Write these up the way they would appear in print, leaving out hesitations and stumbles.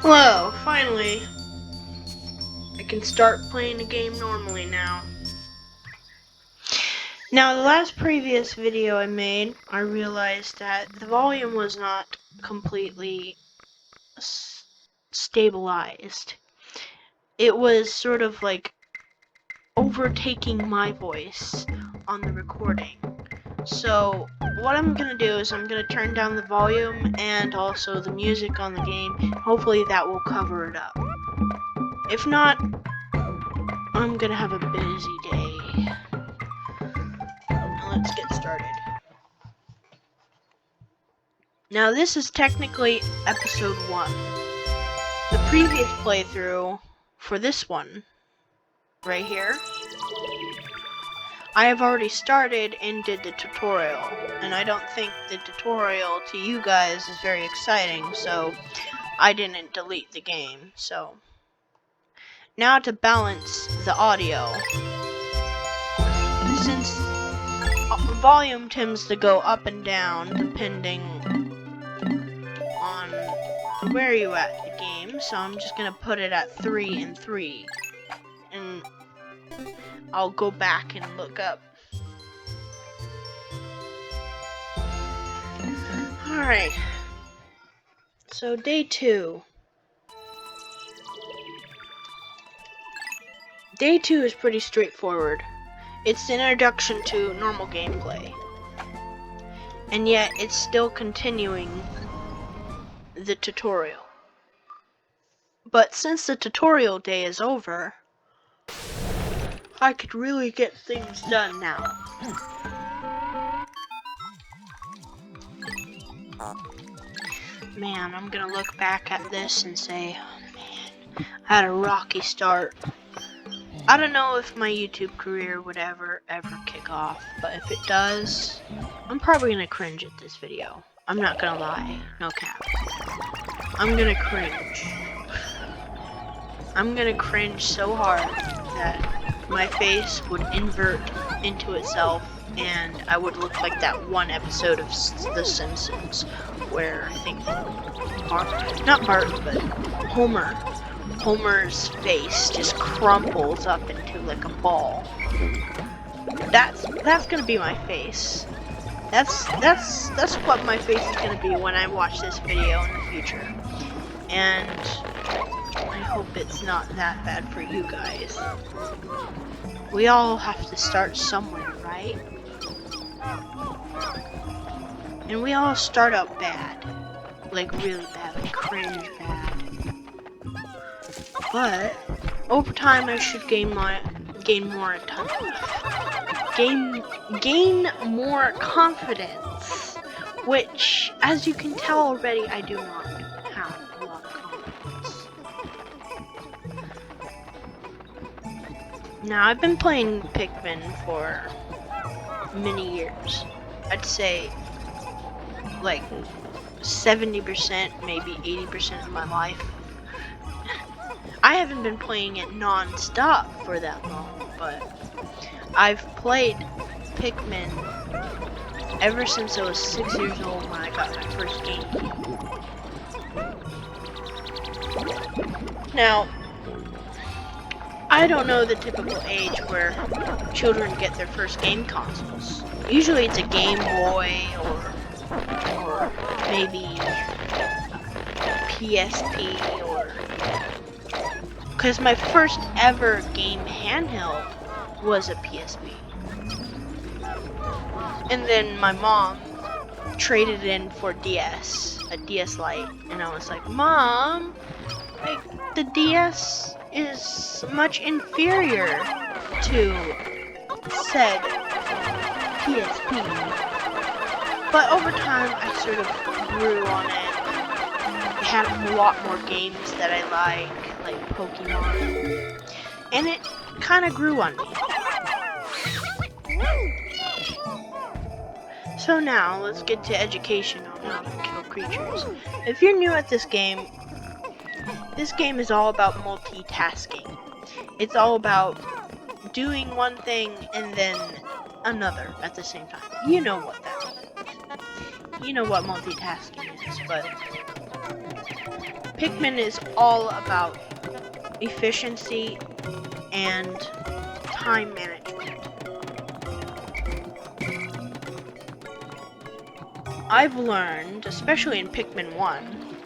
Hello, finally. I can start playing the game normally now. Now, the last previous video I made, I realized that the volume was not completely stabilized. It was sort of like overtaking my voice on the recording. So, what I'm gonna do is I'm gonna turn down the volume and also the music on the game. Hopefully that will cover it up. If not, I'm gonna have a busy day. Now let's get started. Now this is technically episode 1. The previous playthrough for this one, right here, I have already started and did the tutorial. And I don't think the tutorial to you guys is very exciting, so I didn't delete the game. So now to balance the audio. Since volume tends to go up and down depending on where you at the game, so I'm just gonna put it at 3 and 3, and I'll go back and look up. Alright, so day 2. Day 2 is pretty straightforward. It's the introduction to normal gameplay, and yet it's still continuing the tutorial. But since the tutorial day is over, I could really get things done now. Man, I'm gonna look back at this and say, oh, man, I had a rocky start. I don't know if my YouTube career would ever kick off, but if it does, I'm probably gonna cringe at this video. I'm not gonna lie, no cap. I'm gonna cringe. I'm gonna cringe so hard that my face would invert into itself and I would look like that one episode of The Simpsons where I think not Bart, but Homer's face just crumples up into like a ball. That's gonna be my face. That's what my face is gonna be when I watch this video in the future. And I hope it's not that bad for you guys. We all have to start somewhere, right? And we all start out bad. Like really bad, like cringe bad. But over time I should gain more confidence, which, as you can tell already, I do not have a lot of confidence. Now, I've been playing Pikmin for many years. I'd say like 70%, maybe 80% of my life. I haven't been playing it non-stop for that long, but I've played Pikmin ever since I was 6 years old when I got my first game. Now, I don't know the typical age where children get their first game consoles. Usually it's a Game Boy or maybe PSP, or because my first ever game handheld was a PSP. And then my mom traded in for a DS Lite, and I was like, Mom, like, the DS is much inferior to said PSP. But over time, I sort of grew on it. It had a lot more games that I like Pokemon, and it kind of grew on me. So now, let's get to education on how to kill creatures. If you're new at this game is all about multitasking. It's all about doing one thing and then another at the same time. You know what that means. You know what multitasking is, but Pikmin is all about efficiency and time management. I've learned, especially in Pikmin 1,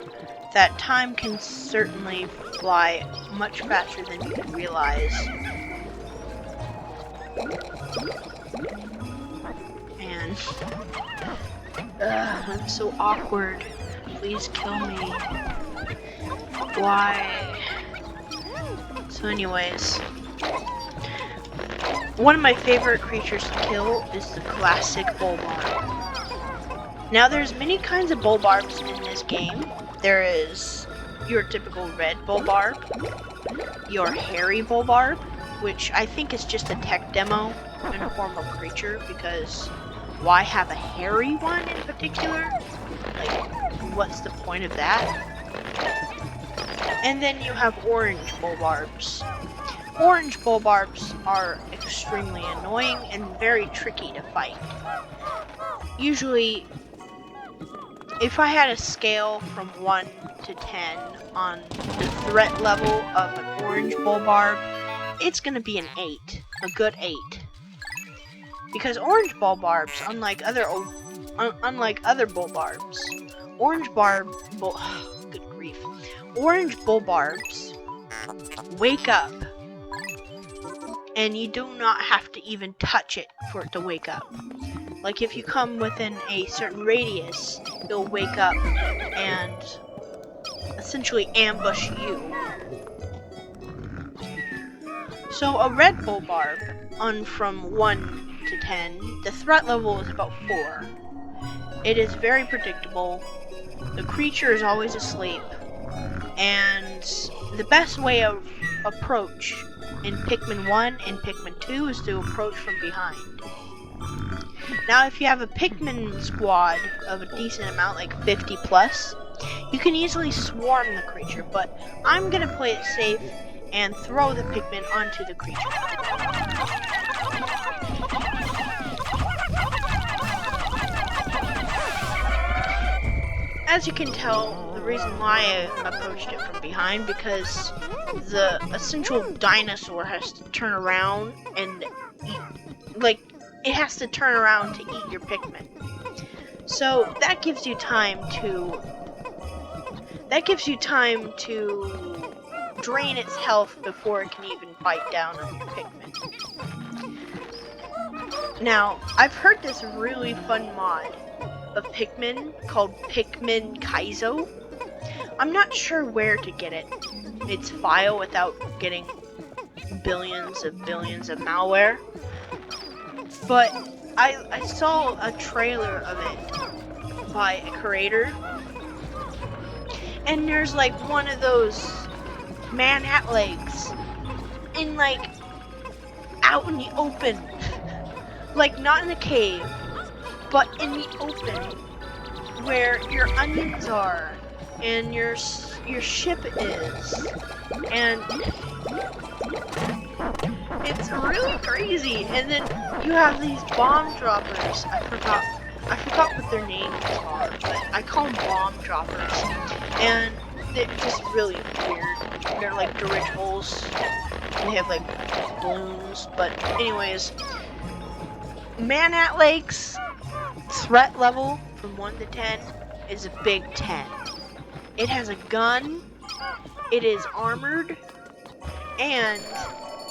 that time can certainly fly much faster than you can realize. And I'm so awkward. Please kill me. Why? So anyways, one of my favorite creatures to kill is the classic Bulbarb. Now there's many kinds of Bulbarbs in this game. There is your typical red Bulbarb, your hairy Bulbarb, which I think is just a tech demo in a form of creature, because why have a hairy one in particular? Like, what's the point of that? And then you have orange Bulbarbs. Orange Bulbarbs are extremely annoying and very tricky to fight. Usually, if I had a scale from 1 to 10 on the threat level of an orange Bulbarb, it's gonna be an 8, a good 8. Because orange Bulbarbs, unlike other Bulbarbs, good grief, orange Bulbarbs wake up, and you do not have to even touch it for it to wake up. Like, if you come within a certain radius, it'll wake up and essentially ambush you. So a red Bulbarb, from 1 to 10, the threat level is about 4. It is very predictable. The creature is always asleep, and the best way of approach in Pikmin 1 and Pikmin 2 is to approach from behind. Now, if you have a Pikmin squad of a decent amount, like 50 plus, you can easily swarm the creature, but I'm gonna play it safe and throw the Pikmin onto the creature. As you can tell, the reason why I approached it from behind, because the essential dinosaur has to turn around and eat, like, it has to turn around to eat your Pikmin. So that gives you time to drain its health before it can even bite down on your Pikmin. Now, I've heard this really fun mod of Pikmin called Pikmin Kaizo. I'm not sure where to get its file without getting billions of malware. But I saw a trailer of it by a creator, and there's like one of those man-at-legs in, like, out in the open. Like, not in a cave, but in the open, where your onions are and your ship is, and it's really crazy. And then you have these bomb droppers. I forgot what their names are, but I call them bomb droppers, and they're just really weird. They're like dirigibles. They have like balloons, but anyways, man-at-legs threat level from 1 to 10 is a big 10. It has a gun, it is armored, and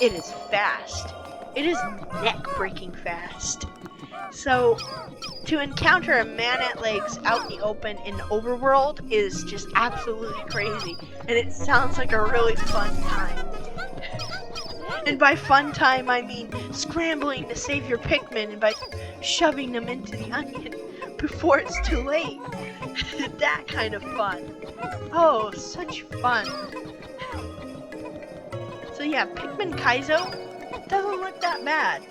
it is fast. It is neck-breaking fast. So, to encounter a man-at-legs out in the open in the overworld is just absolutely crazy, and it sounds like a really fun time. And by fun time, I mean scrambling to save your Pikmin and by shoving them into the onion before it's too late. That kind of fun. Oh, such fun. So yeah, Pikmin Kaizo doesn't look that bad.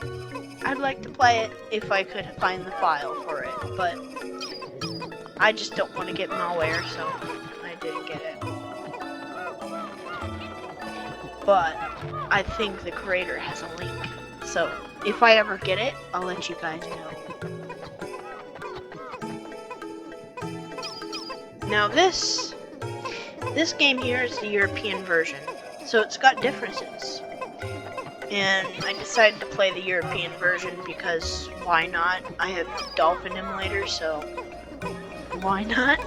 I'd like to play it if I could find the file for it, but I just don't want to get malware, so I didn't get it. But I think the creator has a link, so if I ever get it, I'll let you guys know. Now this This game here is the European version, so it's got differences. And I decided to play the European version because why not? I have Dolphin Emulator, so why not?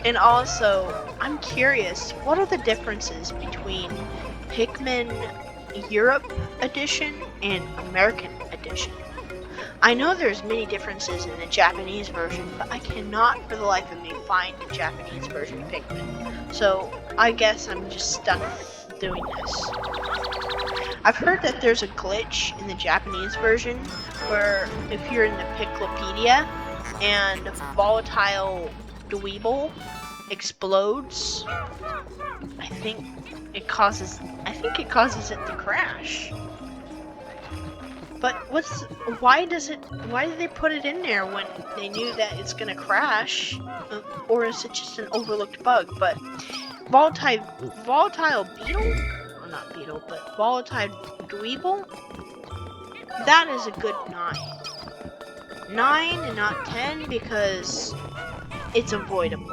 And also, I'm curious, what are the differences between Pikmin Europe Edition and American Edition? I know there's many differences in the Japanese version, but I cannot for the life of me find the Japanese version of Pikmin. So I guess I'm just stuck doing this. I've heard that there's a glitch in the Japanese version where if you're in the Piclopedia and Volatile Dweeble explodes, I think it causes it to crash. But why did they put it in there when they knew that it's gonna crash? Or is it just an overlooked bug? But volatile beetle, or not beetle, but volatile dweeble, that is a good 9. 9 and not 10 because it's avoidable.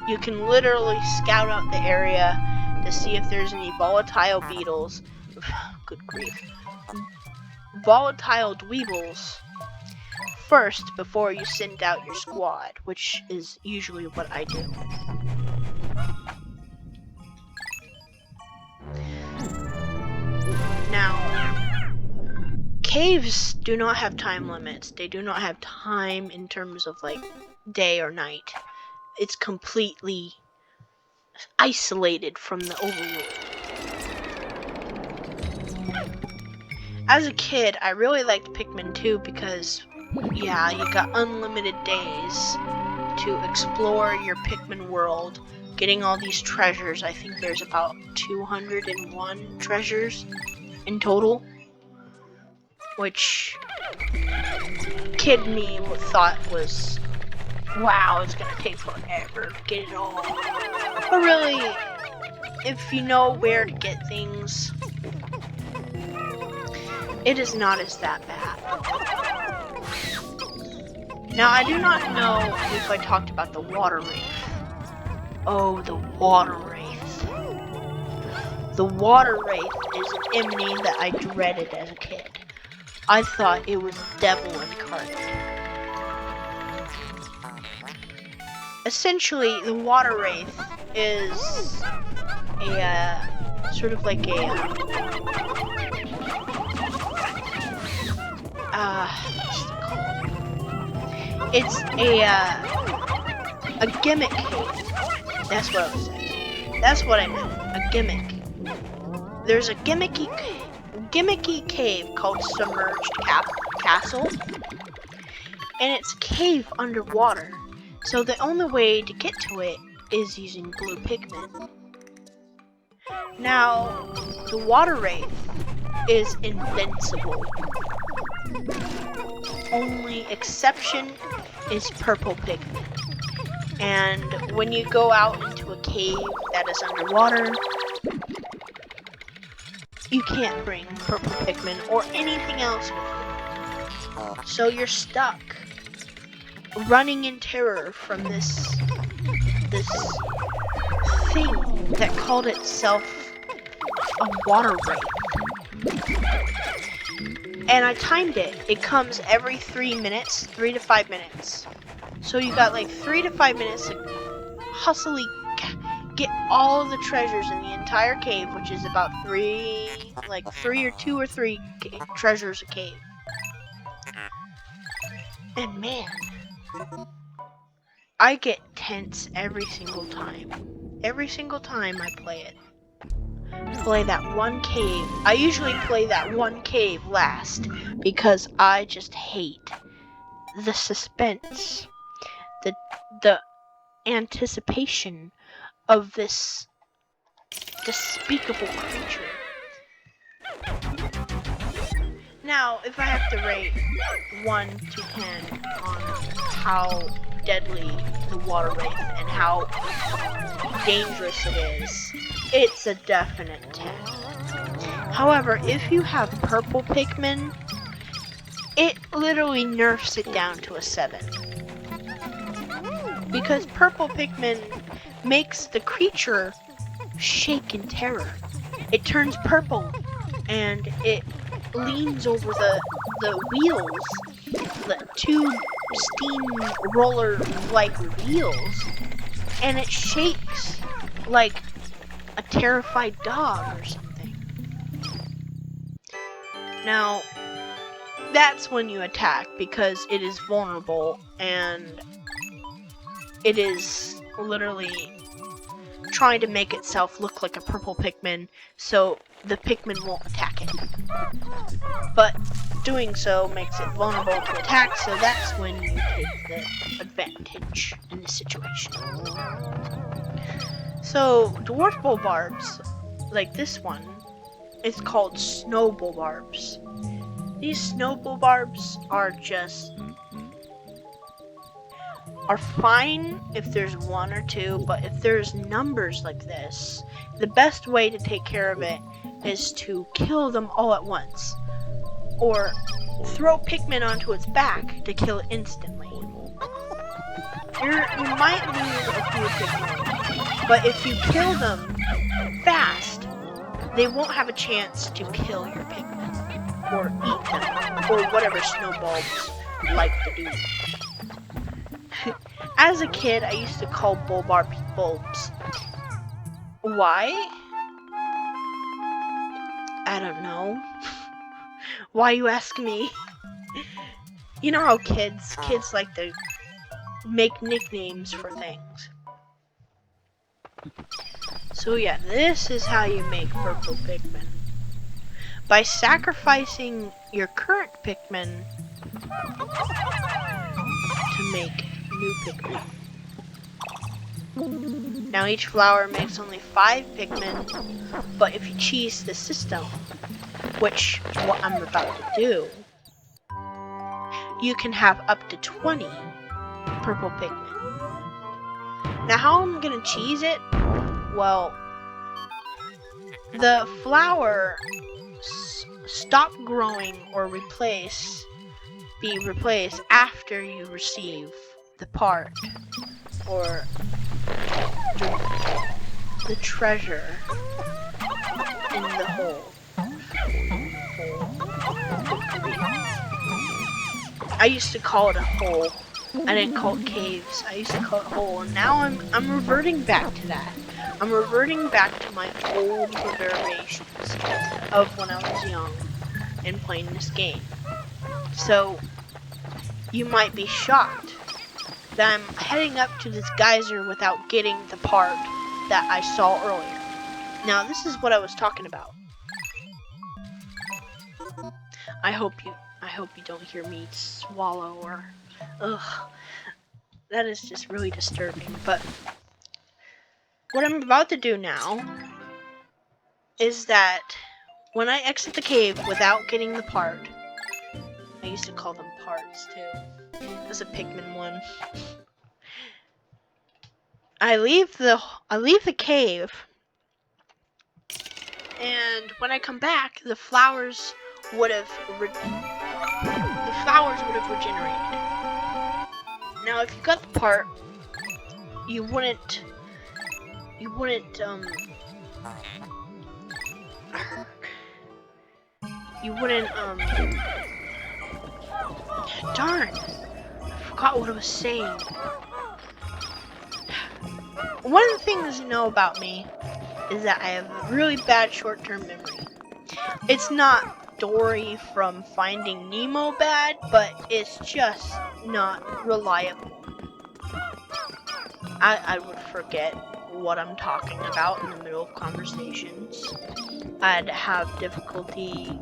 You can literally scout out the area to see if there's any volatile beetles. Good grief. Volatile dweebles first before you send out your squad, which is usually what I do. Now, caves do not have time limits. They do not have time in terms of like day or night. It's completely isolated from the overworld. As a kid, I really liked Pikmin 2 because, yeah, you got unlimited days to explore your Pikmin world, getting all these treasures. I think there's about 201 treasures in total, which kid me thought was, wow, it's gonna take forever to get it all. But really, if you know where to get things, it is not as that bad. Now, I do not know if I talked about the water wraith. Oh, the water wraith. The water wraith is an enemy that I dreaded as a kid. I thought it was the devil incarnate. Essentially, the water wraith is a sort of like what's it called? It's a gimmick cave. That's what I was saying. That's what I meant. A gimmick. There's a gimmicky cave called Submerged Castle, and it's a cave underwater. So the only way to get to it is using blue Pikmin. Now, the water wraith is invincible. Only exception is purple Pikmin. And when you go out into a cave that is underwater, you can't bring purple Pikmin or anything else with you. So you're stuck running in terror from this thing that called itself a water wraith. And I timed it. It comes every 3 minutes, 3 to 5 minutes. So you got like 3 to 5 minutes to hustily get all of the treasures in the entire cave, which is about 3 or 2 or 3 treasures a cave. And man, I get tense every single time. Every single time I play it. Play that one cave. I usually play that one cave last because I just hate the suspense, the anticipation of this despicable creature. Now, if I have to rate 1 to 10 on how deadly the water wraith and how dangerous it is, it's a definite 10. However, if you have purple Pikmin, it literally nerfs it down to a 7. Because purple Pikmin makes the creature shake in terror. It turns purple and it leans over the wheels, the two steamroller-like wheels, and it shakes like a terrified dog or something. Now, that's when you attack because it is vulnerable and it is literally trying to make itself look like a purple Pikmin so the Pikmin won't attack it. But doing so makes it vulnerable to attack, so that's when you take the advantage in this situation. So, dwarf bulbarbs, like this one, is called snow bulbarbs. These snow bulbarbs are fine if there's one or two, but if there's numbers like this, the best way to take care of it is to kill them all at once, or throw Pikmin onto its back to kill it instantly. You might lose a few Pikmin, but if you kill them fast, they won't have a chance to kill your Pikmin, or eat them, or whatever snowballs like to do. As a kid, I used to call bulbarbs bulbs. Why? I don't know. Why you ask me? You know how kids like to make nicknames for things. So yeah, this is how you make purple Pikmin. By sacrificing your current Pikmin to make new Pikmin. Now each flower makes only 5 Pikmin, but if you cheese the system, which what I'm about to do, you can have up to 20 purple Pikmin. Now how I'm gonna cheese it? Well, the flower stop growing or be replaced after you receive the part or the treasure in the hole. I used to call it a hole. I didn't call it caves. I used to call it hole, and now I'm reverting back to that. I'm reverting back to my old reverberations of when I was young and playing this game. So you might be shocked that I'm heading up to this geyser without getting the part that I saw earlier. Now this is what I was talking about. I hope you don't hear me swallow or that is just really disturbing. But what I'm about to do now is that when I exit the cave without getting the part, I used to call them parts too. There's a Pikmin one. I leave the cave, and when I come back, the flowers would have regenerated. Now, if you got the part, you wouldn't darn, I forgot what I was saying. One of the things you know about me is that I have a really bad short-term memory. It's not Dory from Finding Nemo bad, but it's just not reliable. I would forget what I'm talking about in the middle of conversations. I'd have difficulty,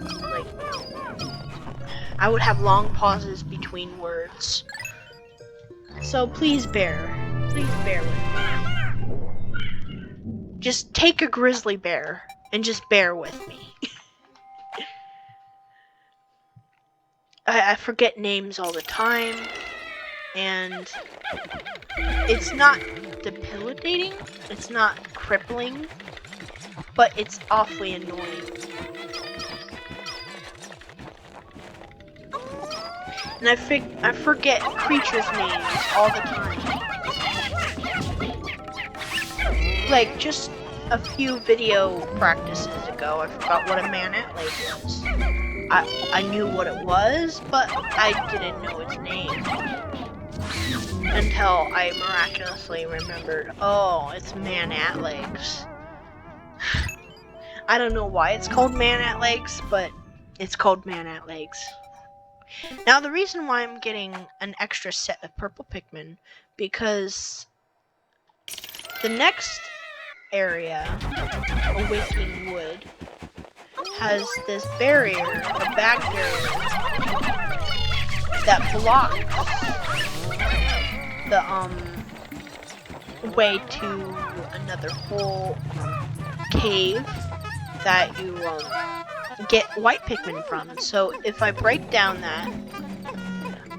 I would have long pauses between words. So please bear with me. Just take a grizzly bear and just bear with me. I forget names all the time, and it's not debilitating, it's not crippling, but it's awfully annoying. And I forget creatures' names all the time. like just a few video practices ago, I forgot what a man-at lake was. I knew what it was, but I didn't know its name until I miraculously remembered, oh, it's man-at lakes. I don't know why it's called man-at lakes, but it's called man-at lakes. Now, the reason why I'm getting an extra set of purple Pikmin, because the next area, Awakening Wood, has this barrier, a bag barrier, that blocks the way to another whole cave that you get white Pikmin from. So if I break down that,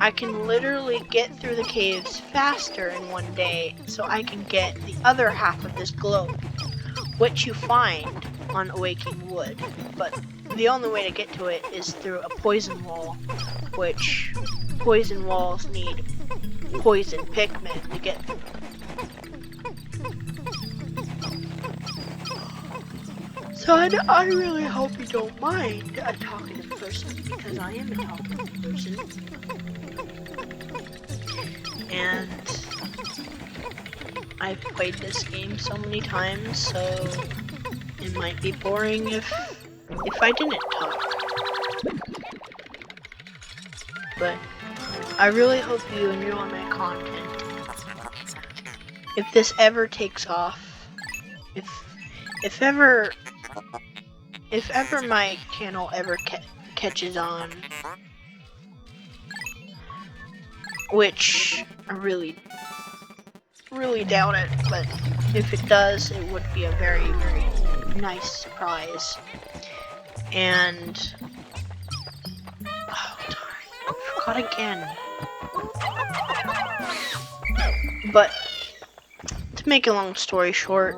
I can literally get through the caves faster in one day, so I can get the other half of this globe, which you find on Awakening Wood. But the only way to get to it is through a poison wall, which poison walls need poison Pikmin to get through. So I really hope you don't mind a talkative person, because I am a talkative person. And I've played this game so many times, so it might be boring if I didn't talk. But I really hope you enjoy my content. If this ever takes off, if ever my channel ever catches on, which I really doubt it, but if it does, it would be a very, very nice surprise. And oh darn, I forgot again. But to make a long story short,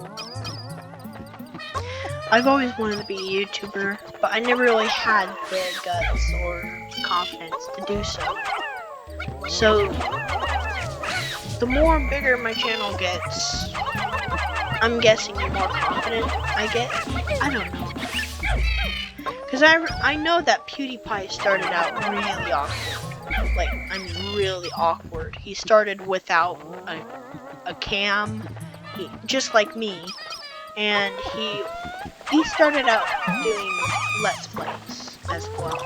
I've always wanted to be a YouTuber, but I never really had the guts or confidence to do so. So, the more bigger my channel gets, I'm guessing the more confident I get. I don't know. Because I know that PewDiePie started out really awkward. Like, I mean really awkward. He started without a cam, just like me. And he started out doing Let's Plays as well.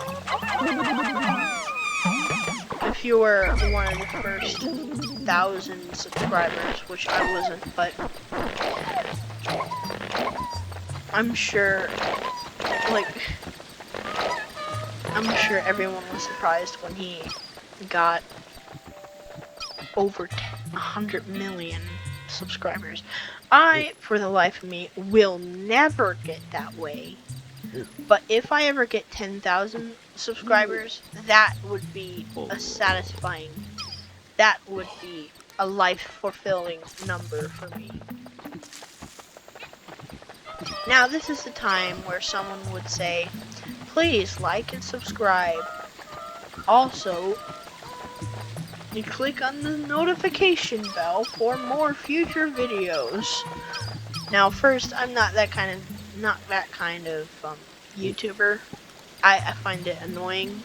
If you were one of the first 1,000 subscribers, which I wasn't, but I'm sure, I'm sure everyone was surprised when he got over 100 million subscribers. I, for the life of me, will never get that way. But if I ever get 10,000 subscribers, that would be a satisfying, that would be a life-fulfilling number for me. Now, this is the time where someone would say, please like and subscribe. Also, you click on the notification bell for more future videos. Now, first, I'm not that kind of YouTuber. I find it annoying.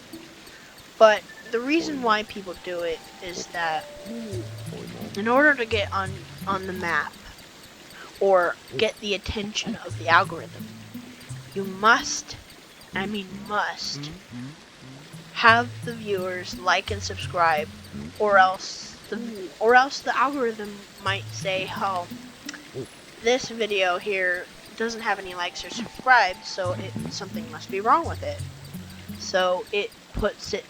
But the reason why people do it is that in order to get on the map or get the attention of the algorithm, you must, I mean must, have the viewers like and subscribe, or else the algorithm might say, oh, this video here doesn't have any likes or subscribes, so something must be wrong with it. So it puts it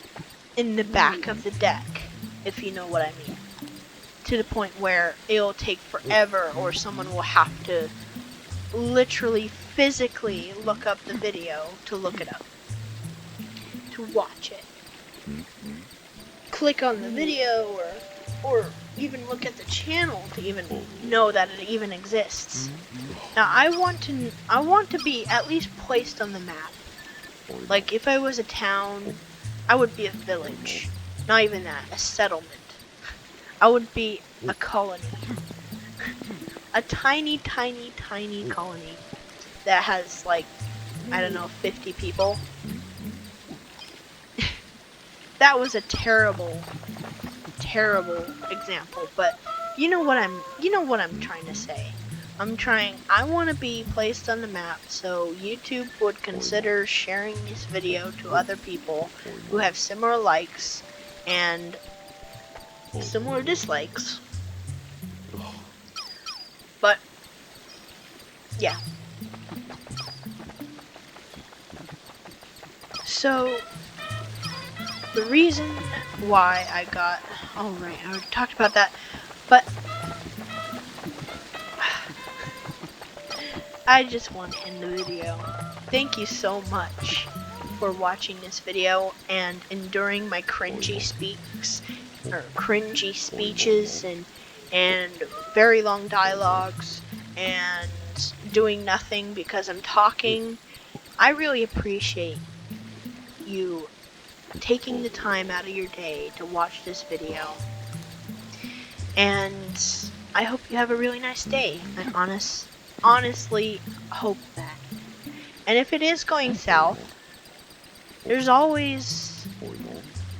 in the back of the deck, if you know what I mean. To the point where it'll take forever, or someone will have to literally physically look up the video to look it up, to watch it. Click on the video, or even look at the channel to even know that it even exists. Now I want to be at least placed on the map. Like if I was a town, I would be a village. Not even that, a settlement. I would be a colony. a tiny colony that has like, I don't know, 50 people. That was a terrible example, but you know what I'm trying to say. I want to be placed on the map so YouTube would consider sharing this video to other people who have similar likes and similar dislikes. But yeah. So the reason why I got, oh right, I already talked about that, but I just want to end the video. Thank you so much for watching this video and enduring my cringy speeches and very long dialogues and doing nothing because I'm talking. I really appreciate you taking the time out of your day to watch this video. And I hope you have a really nice day. I honestly hope that. And if it is going south, there's always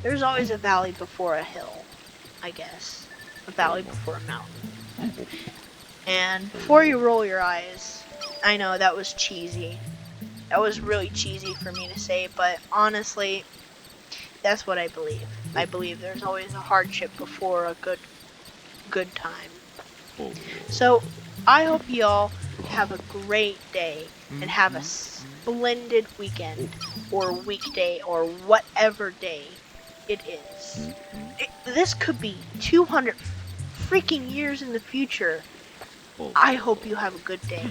a valley before a hill, I guess. A valley before a mountain. And before you roll your eyes, I know that was cheesy. That was really cheesy for me to say, but honestly, that's what I believe. I believe there's always a hardship before a good time. So, I hope y'all have a great day and have a splendid weekend or weekday or whatever day it is. This could be 200 freaking years in the future. I hope you have a good day.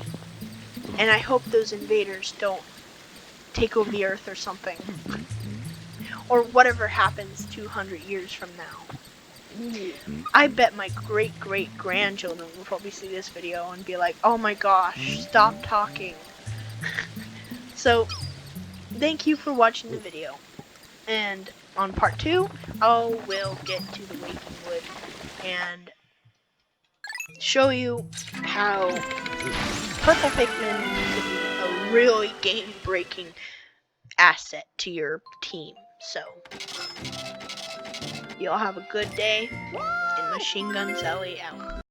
And I hope those invaders don't take over the earth or something. Or whatever happens 200 years from now. I bet my great grandchildren will probably see this video and be like, oh my gosh, stop talking. So, thank you for watching the video. And on part 2, I will get to the Waking Wood and show you how Purple Pikmin can be a really game-breaking asset to your team. So, y'all have a good day, and Machine Gun Sally out.